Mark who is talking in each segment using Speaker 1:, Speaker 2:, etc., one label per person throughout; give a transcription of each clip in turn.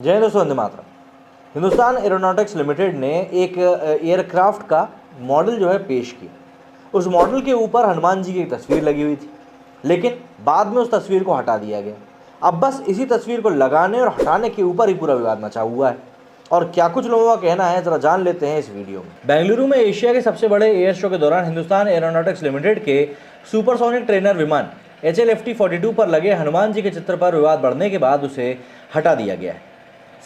Speaker 1: जय हिंद दोस्तों, Vande Mataram. Hindustan Aeronautics limited ने एक एयरक्राफ्ट का मॉडल जो है पेश किया। उस मॉडल के ऊपर हनुमान जी की एक तस्वीर लगी हुई थी, लेकिन बाद में उस तस्वीर को हटा दिया गया। अब बस इसी तस्वीर को लगाने और हटाने के ऊपर ही पूरा विवाद मचा हुआ है। और क्या कुछ लोगों का कहना है, जरा जान लेते हैं इस वीडियो में। बेंगलुरु में एशिया के सबसे बड़े एयर शो के दौरान हिंदुस्तान एरोनॉटिक्स लिमिटेड के सुपरसोनिक ट्रेनर विमान HLFT-42 पर लगे हनुमान जी के चित्र पर विवाद बढ़ने के बाद उसे हटा दिया गया है।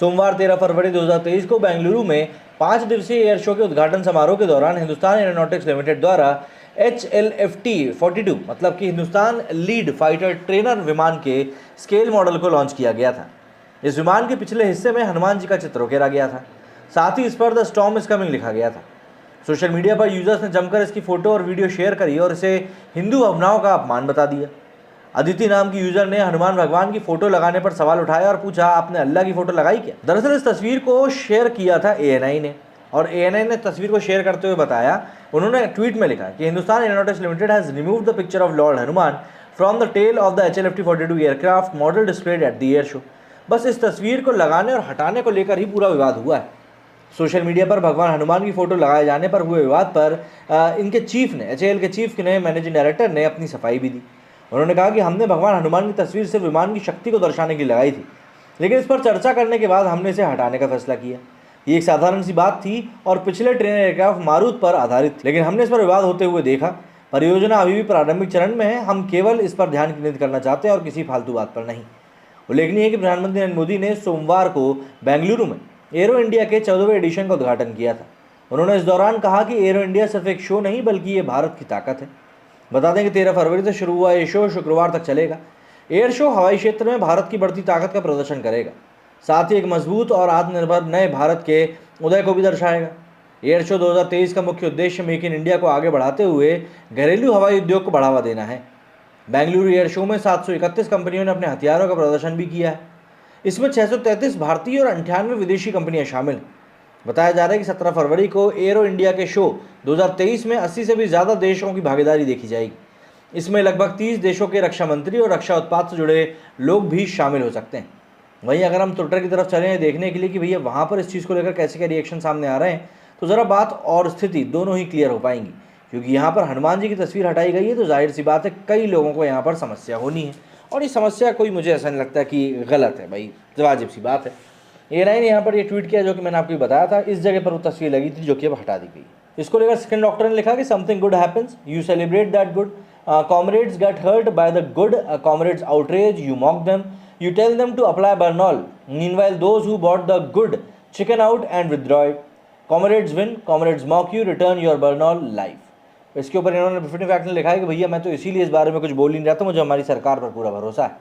Speaker 1: सोमवार 13 फरवरी 2023 को बेंगलुरु में 5 दिवसीय एयर शो के उद्घाटन समारोह के दौरान हिंदुस्तान एरोनॉटिक्स लिमिटेड द्वारा HLFT-42 मतलब कि हिंदुस्तान लीड फाइटर ट्रेनर विमान के स्केल मॉडल को लॉन्च किया गया था। इस विमान के पिछले हिस्से में हनुमान जी का चित्र उकेरा गया था, साथ ही इस पर द स्टॉर्म इज कमिंग लिखा गया था। सोशल मीडिया पर यूजर्स ने जमकर इसकी फोटो और वीडियो शेयर करी और इसे हिंदू भावनाओं का अपमान बता दिया। अदिति नाम की यूजर ने हनुमान भगवान की फोटो लगाने पर सवाल उठाया और पूछा, आपने अल्लाह की फोटो लगाई क्या? दरअसल इस तस्वीर को शेयर किया था ANI ने, और ANI ने तस्वीर को शेयर करते हुए बताया, उन्होंने ट्वीट में लिखा कि Hindustan Aeronautics Limited has removed the picture of Lord Hanuman from the tail of the HLFT-42 aircraft model displayed at the air show. बस इस तस्वीर को लगाने और हटाने को लेकर ही पूरा विवाद हुआ है। सोशल मीडिया पर भगवान हनुमान की फोटो लगाए जाने पर हुए विवाद पर इनके चीफ ने, HAL के चीफ ने, मैनेजिंग डायरेक्टर ने अपनी सफाई भी दी। उन्होंने कहा कि हमने भगवान हनुमान की तस्वीर सिर्फ विमान की शक्ति को दर्शाने के लिए लगाई थी, लेकिन इस पर चर्चा करने के बाद हमने इसे हटाने का फैसला किया। ये एक साधारण सी बात थी और पिछले ट्रेनर एयरक्राफ्ट मारुत पर आधारित थी, लेकिन हमने इस पर विवाद होते हुए देखा। परियोजना अभी भी प्रारंभिक चरण में है, हम केवल इस पर ध्यान केंद्रित करना चाहते हैं और किसी फालतू बात पर नहीं। उल्लेखनीय है कि प्रधानमंत्री नरेंद्र मोदी ने सोमवार को बेंगलुरु में एरो इंडिया के 14वें एडिशन का उद्घाटन किया था। उन्होंने इस दौरान कहा कि एरो इंडिया सिर्फ एक शो नहीं बल्कि ये भारत की ताकत है। बता दें कि 13 फरवरी से शुरू हुआ ये शो शुक्रवार तक चलेगा। एयर शो हवाई क्षेत्र में भारत की बढ़ती ताकत का प्रदर्शन करेगा, साथ ही एक मजबूत और आत्मनिर्भर नए भारत के उदय को भी दर्शाएगा। एयर शो 2023 का मुख्य उद्देश्य मेक इन इंडिया को आगे बढ़ाते हुए घरेलू हवाई उद्योग को बढ़ावा देना है। बेंगलुरु एयर शो में 731 कंपनियों ने अपने हथियारों का प्रदर्शन भी किया है। इसमें 633 भारतीय और 98 विदेशी कंपनियां शामिल हैं। बताया जा रहा है कि 17 फरवरी को एरो इंडिया के शो 2023 में 80 से भी ज़्यादा देशों की भागीदारी देखी जाएगी। इसमें लगभग 30 देशों के रक्षा मंत्री और रक्षा उत्पाद से जुड़े लोग भी शामिल हो सकते हैं। वहीं अगर हम ट्विटर की तरफ चलें देखने के लिए कि भैया वहाँ पर इस चीज़ को लेकर कैसे क्या रिएक्शन सामने आ रहे हैं, तो ज़रा बात और स्थिति दोनों ही क्लियर हो पाएंगी। क्योंकि यहाँ पर हनुमान जी की तस्वीर हटाई गई है, तो जाहिर सी बात है कई लोगों को यहाँ पर समस्या होनी है, और ये समस्या कोई मुझे ऐसा नहीं लगता कि गलत है, भाई वाजिब सी बात है। ANI ने यहाँ पर ये ट्वीट किया जो कि मैंने आपको बताया था, इस जगह पर वो तस्वीर लगी थी जो कि अब हटा दी गई। इसको लेकर सेकंड डॉक्टर ने लिखा कि something good happens, you celebrate that good, comrades get hurt by the good, comrades outrage, you mock them, you tell them to apply Burnol, meanwhile those who bought the good chicken out and withdraw it, comrades win, comrades mock you, return your Burnol life. इसके ऊपर इन्होंने different fact ने लिखा है कि भैया मैं तो इसीलिए इस बारे में कुछ बोल नहीं रहा था, मुझे हमारी सरकार पर पूरा भरोसा है,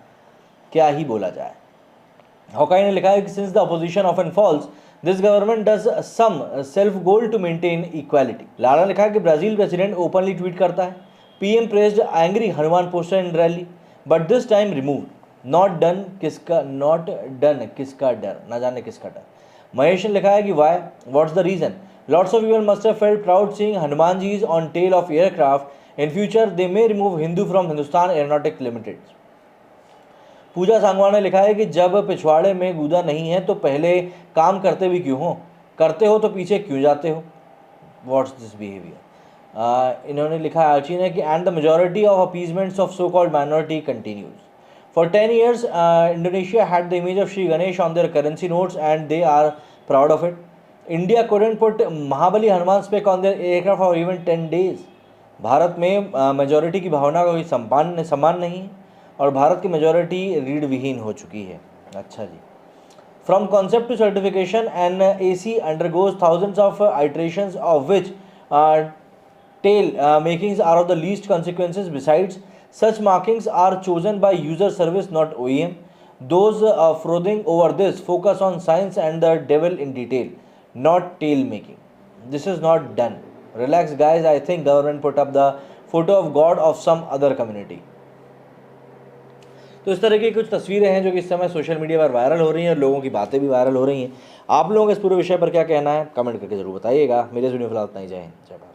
Speaker 1: क्या ही बोला जाए। हॉकाई ने लिखा है कि since the opposition often falls, this government does some self goal to maintain equality. Lara ने लिखा है कि ब्राजील प्रेसिडेंट ओपनली ट्वीट करता है, PM praised angry Hanuman poster in rally but this time remove, not done किसका डर, ना जाने किसका डर। महेश ने लिखा है कि why, what's the reason, lots of people must have felt proud seeing Hanuman ji is on tail of aircraft, in future they may remove Hindu from Hindustan Aeronautics Limited. Puja Sangwan ने लिखा है कि जब पिछवाड़े में गूदा नहीं है तो पहले काम करते भी क्यों हो, करते हो तो पीछे क्यों जाते हो, व्हाट्स दिस बिहेवियर। इन्होंने लिखा है आर्ची ने कि and the majority of appeasements of so called minority continues for 10 years. Indonesia had the image of Sri Ganesh on their currency notes and they are proud of it. India couldn't put Mahabali Hanuman spec on their aircraft for even 10 days. Bharat में majority की भावना का कोई सम्मान नहीं है और भारत की majority रीढ़ विहीन हो चुकी है। अच्छा जी। From concept to certification an AC undergoes thousands of iterations of which tail makings are of the least consequences. Besides, such markings are chosen by user service, not OEM. Those frothing over this focus on science and the devil in detail, not tail making. This is not done. Relax guys, I think government put up the photo of God of some other community. तो इस तरह की कुछ तस्वीरें हैं जो कि इस समय सोशल मीडिया पर वायरल हो रही हैं और लोगों की बातें भी वायरल हो रही हैं। आप लोगों को इस पूरे विषय पर क्या कहना है, कमेंट करके जरूर बताइएगा। मेरे वीडियो फिलहाल इतना ही, जय हिंद, जय भारत।